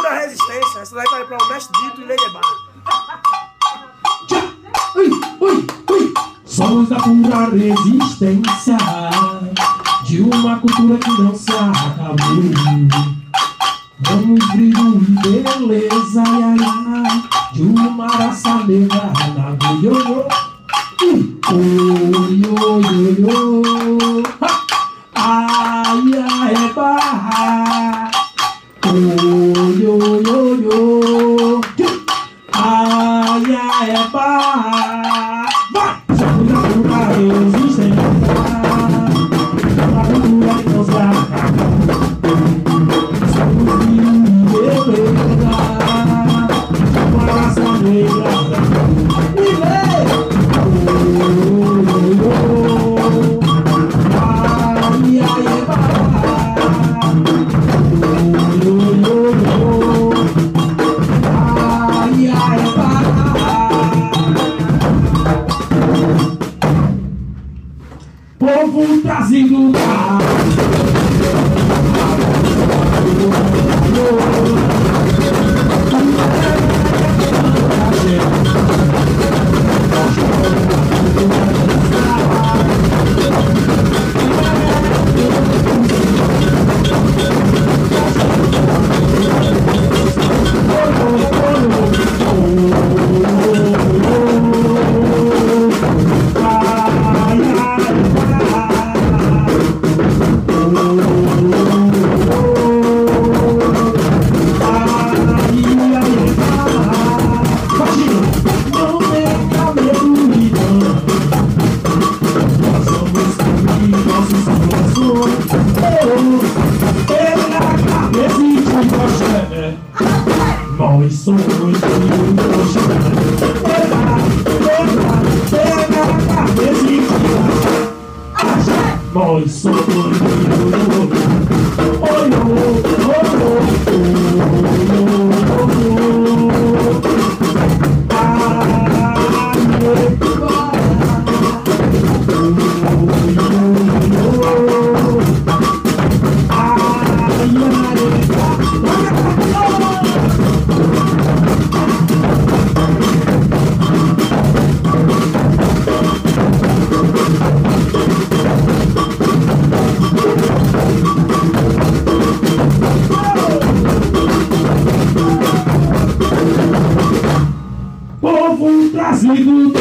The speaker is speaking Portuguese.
da resistência. Essa daí vai para o Mestre Dito e Lady Bar. Somos da pura resistência de uma cultura que não se acabou. Vamos brilho e beleza, de uma raça negra na goiô. Ai, ai, barra. Ai, ai, barra. Vai! Somos da pura resistência, uma cultura que não se acabou. Somos brilho e beleza, de uma raça negra. Povo trazendo nós somos nós somos povo trazido